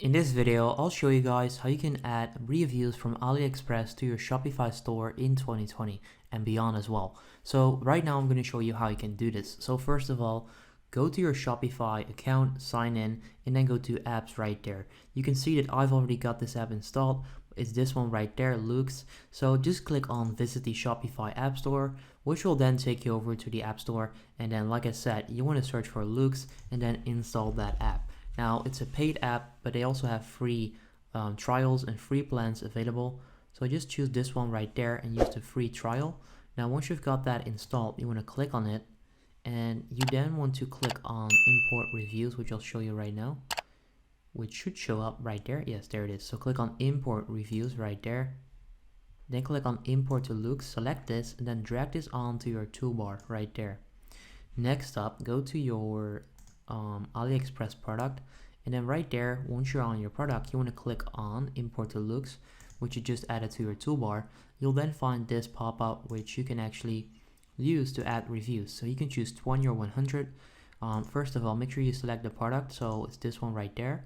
In this video, I'll show you guys how you can add reviews from AliExpress to your Shopify store in 2020 and beyond as well. So right now I'm going to show you how you can do this. So first of all, go to your Shopify account, sign in, and then go to apps right there. You can see that I've already got this app installed. It's this one right there, Lux. So just click on visit the Shopify app store, which will then take you over to the app store. And then like I said, you want to search for Lux and then install that app. Now it's a paid app, but they also have free trials and free plans available. So just choose this one right there and use the free trial. Now once you've got that installed, you want to click on it and you then want to click on import reviews, which I'll show you right now, which should show up right there. Yes, there it is. So click on import reviews right there. Then click on import to Lux, select this and then drag this onto your toolbar right there. Next up, go to your AliExpress product, and then right there, once you're on your product, you want to click on import to Lux, which you just added to your toolbar. You'll then find this pop-up which you can actually use to add reviews. So you can choose 20 or 100. First of all, make sure you select the product, so it's this one right there.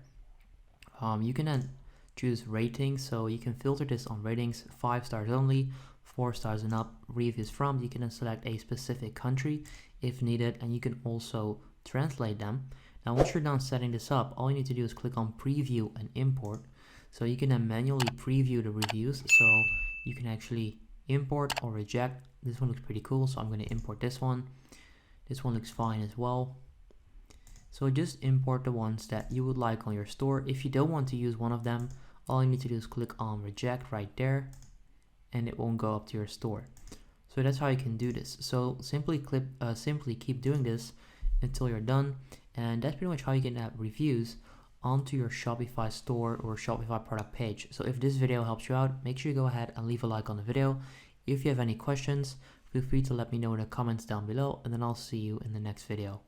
You can then choose ratings, so you can filter this on ratings, 5 stars only, 4 stars and up, reviews from. You can then select a specific country if needed, and you can also translate them. Now once you're done setting this up, all you need to do is click on preview and import. So you can then manually preview the reviews, so you can actually import or reject. This one looks pretty cool, so I'm going to import this one. This one looks fine as well. So just import the ones that you would like on your store. If you don't want to use one of them, all you need to do is click on reject right there and it won't go up to your store. So that's how you can do this. So simply keep doing this until you're done, and that's pretty much how you can add reviews onto your Shopify store or Shopify product page. So if this video helps you out, make sure you go ahead and leave a like on the video. If you have any questions, feel free to let me know in the comments down below, and then I'll see you in the next video.